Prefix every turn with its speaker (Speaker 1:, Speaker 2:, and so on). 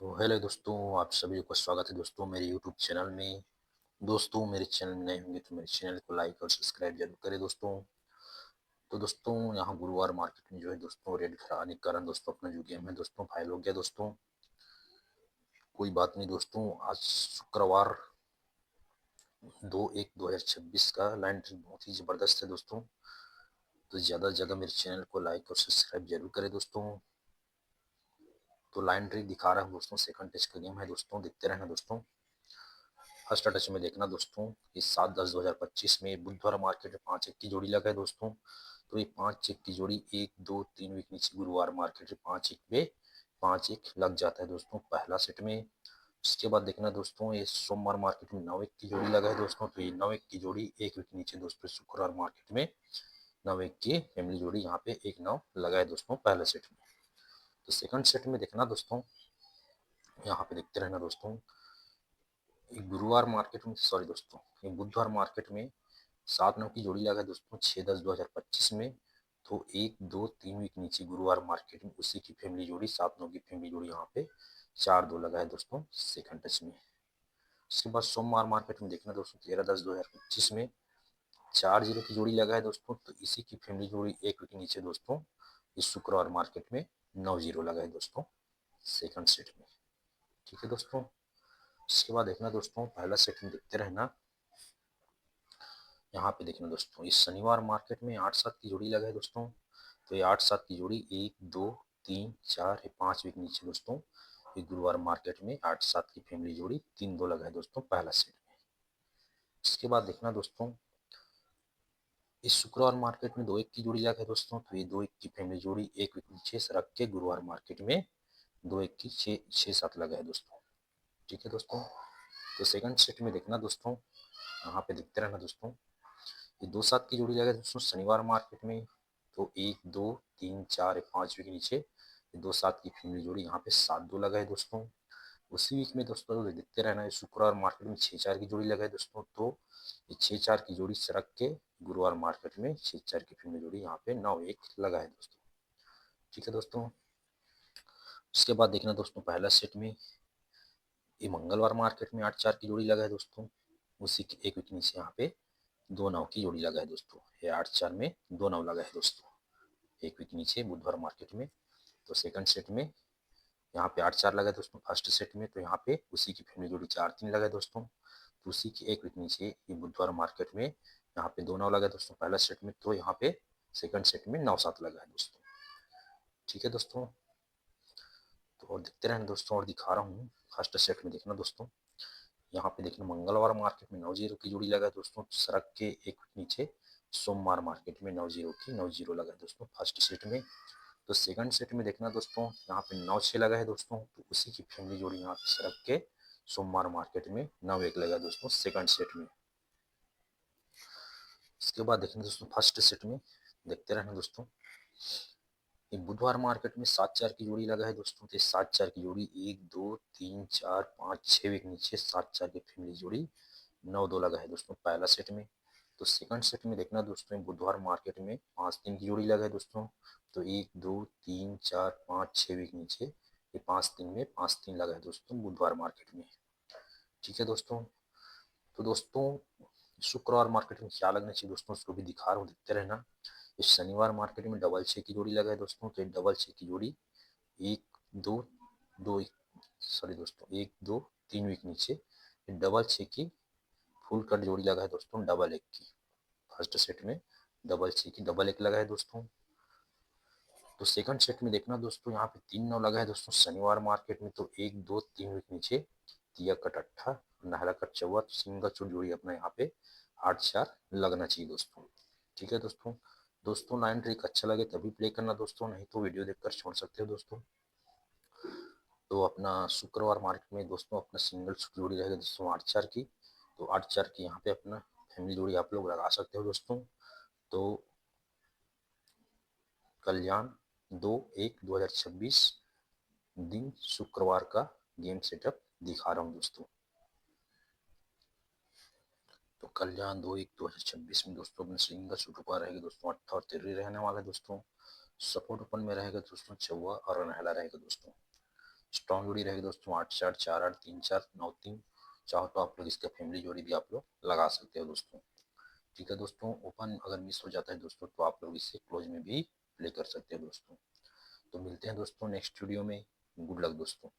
Speaker 1: तो हेलो दोस्तों, आप सभी को स्वागत है दोस्तों मेरे यूट्यूब चैनल में। दोस्तों मेरे चैनल में नए होंगे तो मेरे चैनल को लाइक और सब्सक्राइब जरूर करें दोस्तों। तो दोस्तों यहाँ गुरुवार मार्केट में जो है दोस्तों रेड आने के कारण दोस्तों अपना जो गेम है दोस्तों फाइल हो गया दोस्तों। कोई बात नहीं दोस्तों, आज शुक्रवार 2/1/2026 का लाइन ट्रेड बहुत ही ज़बरदस्त है दोस्तों। तो ज़्यादा से ज़्यादा मेरे चैनल को लाइक और सब्सक्राइब जरूर करें दोस्तों। तो लाइन ट्रेड दिखा रहा हूँ दोस्तों, सेकंड टेस्ट का गेम है दोस्तों, देखते रहना दोस्तों। फर्स्ट टच में देखना दोस्तों, इस 7/10/2025 में बुधवार मार्केट में 5-1 की जोड़ी लगा है दोस्तों। तो ये 5-1 की जोड़ी 1 2 3 वीक नीचे गुरुवार मार्केट में 5-1 पे 5-1 लग जाता है दोस्तों पहला सेट में। उसके बाद देखना दोस्तों, ये सोमवार मार्केट में 9-1 की जोड़ी लगा है दोस्तों। तो ये 9-1 की जोड़ी 1 वीक नीचे दोस्तों शुक्रवार मार्केट में 9-1 की फैमिली जोड़ी यहाँ पे 1-9 लगा है दोस्तों पहले सेट में। तो सेकंड सेट में देखना दोस्तों, यहाँ पे देखते रहना दोस्तों। गुरुवार मार्केट में सॉरी दोस्तों, ये बुधवार मार्केट में 7-9 की जोड़ी लगा है दोस्तों 6/10/2025 में। तो 1 2 3 वीक नीचे गुरुवार मार्केट में उसी की फैमिली जोड़ी 7-9 की फैमिली जोड़ी यहाँ पे 4-2 लगा है दोस्तों सेकंड टच में। उसके बाद सोमवार मार्केट में देखना दोस्तों 13/10/2025 में 4-0 की जोड़ी लगा है दोस्तों। तो इसी की फैमिली जोड़ी 1 वीक नीचे दोस्तों इस शुक्रवार मार्केट में 9-0 लगा है दोस्तों सेकंड सेट में। ठीक है दोस्तों। इसके बाद देखना दोस्तों, पहला सेट में देखते रहना। यहाँ पे देखना दोस्तों, इस शनिवार मार्केट में 8-7 की जोड़ी लगा है दोस्तों। तो ये 8-7 की जोड़ी 1 2 3 4 5 वीक नीचे दोस्तों ये गुरुवार मार्केट में 8-7 की फैमिली जोड़ी 3-2 लगा है दोस्तों पहला सेट में। इसके बाद देखना दोस्तों, इस शुक्रवार मार्केट में 2-1 की जोड़ी लगा है दोस्तों। तो ये 2-1 की फैमिली जोड़ी 1 वीक नीचे सरक के गुरुवार मार्केट में 2-1 की 6-7 लगा है दोस्तों। ठीक है दोस्तों। तो सेकंड सेट में देखना दोस्तों, यहाँ पे देखते रहना दोस्तों, ये 2-7 की जोड़ी लगा दोस्तों शनिवार मार्केट में। तो 1 2 3 4 5 वीक नीचे ये 2-7 की फैमिली जोड़ी यहाँ पे 7-2 लगा है दोस्तों। उसी वीक में दोस्तों देखते रहना है, शुक्रवार मार्केट में 6-4 की जोड़ी लगा है दोस्तों। तो ये 6-4 की जोड़ी सरक के गुरुवार मार्केट में 6-4 की फैमिली जोड़ी यहाँ पे 9-1 लगा है दोस्तों। ठीक है दोस्तों। उसके बाद देखना दोस्तों, पहला सेट में ये मंगलवार मार्केट में 8-4 की जोड़ी लगा है दोस्तों। उसी की 1 वीक नीचे यहाँ पे 2-9 की जोड़ी लगा है दोस्तों। ये 8-4 में 2-9 लगा है दोस्तों 1 वीक नीचे बुधवार मार्केट में। तो सेकंड सेट में यहाँ पे 8-4 लगा है दोस्तों फर्स्ट सेट में। तो यहाँ पे उसी की फैमिली जोड़ी 4-3 लगा है दोस्तों। तो उसी की 1 वीक नीचे ये बुधवार मार्केट में यहाँ पे 2-9 लगा है दोस्तों पहला सेट में। तो यहाँ पे सेकंड सेट में 9-7 लगा है दोस्तों। ठीक है दोस्तों। तो और दिखते रहें दोस्तों, और दिखा रहा हूँ फर्स्ट सेट में देखना दोस्तों, यहाँ पे देखना मंगलवार मार्केट में 9-0 की जोड़ी लगा है दोस्तों सड़क के 1 वीक नीचे सोमवार मार्केट में 9-0 की 9-0 लगा है दोस्तों फर्स्ट सेट में। तो सेकंड सेट में देखना दोस्तों, यहाँ पे 9-6 लगा है दोस्तों। तो उसी की फैमिली जोड़ी यहाँ पे सड़क के सोमवार मार्केट में 9-1 लगा दोस्तों सेकंड सेट में। इसके बाद देखना दोस्तों, फर्स्ट सेट में देखते रहना दोस्तों, ये बुधवार मार्केट में 7-4 की जोड़ी लगा है दोस्तों। तो 7-4 की जोड़ी 1 2 3 4 5 6 वीक नीचे 7-4 की फैमिली जोड़ी 9-2 लगा है दोस्तों पहला सेट में। तो सेकंड सेट में देखना दोस्तों, बुधवार मार्केट में 5-3 की जोड़ी लगा है दोस्तों। तो 1 2 3 4 5 6 वीक नीचे ये 5-3 में 5-3 लगा है दोस्तों बुधवार मार्केट में। ठीक है दोस्तों। तो दोस्तों शुक्रवार मार्केट में क्या लगना चाहिए दोस्तों, उसको भी दिखा रहा हूँ, देखते रहना। इस शनिवार मार्केट में 6-6 की जोड़ी लगा है दोस्तों। तो 6-6 की जोड़ी 1 2 2 सॉरी दोस्तों 1 2 3 वीक नीचे 6-6 की फुल कट जोड़ी लगा है दोस्तों 1-1 की फर्स्ट सेट में 6-6 की 1-1 लगा है दोस्तों। तो सेकंड सेट में देखना दोस्तों, यहाँ पे 3-9 लगा है दोस्तों शनिवार मार्केट में। तो 1 2 3 वीक नीचे तिया कट अट्ठा नहला कट चौवा, तो सिंगल चोट जोड़ी अपना यहाँ पे 8-4 लगना चाहिए दोस्तों। ठीक है दोस्तों। दोस्तों लाइन ट्रिक अच्छा लगे तभी प्ले करना दोस्तों, नहीं तो वीडियो देखकर छोड़ सकते हो दोस्तों। तो अपना शुक्रवार मार्केट में दोस्तों अपना सिंगल जोड़ी रहेगा दोस्तों 8-4 की। तो 8-4 की यहाँ पे अपना फैमिली जोड़ी आप लोग लगा सकते हो दोस्तों। तो कल्याण 2/1/2026 दिन शुक्रवार का गेम सेटअप दिखा रहा हूँ दोस्तों। तो कल्याण 2/1/2026 में दोस्तों अपने सिंगल शूट ऊपर रहेगा दोस्तों 8 और 13 रहने वाला है दोस्तों। सपोर्ट ओपन में रहेगा दोस्तों चौवा और नहला रहेगा दोस्तों। स्ट्रॉन्ग जोड़ी रहेगी दोस्तों 8 4 4 8 3 4 9 3। चाहो तो आप लोग इसका फैमिली जोड़ी भी आप लोग लगा सकते हो दोस्तों। ठीक है दोस्तों, ओपन अगर मिस हो जाता है दोस्तों तो आप लोग इससे क्लोज में भी प्ले कर सकते हो दोस्तों। तो मिलते हैं दोस्तों नेक्स्ट वीडियो में। गुड लक दोस्तों।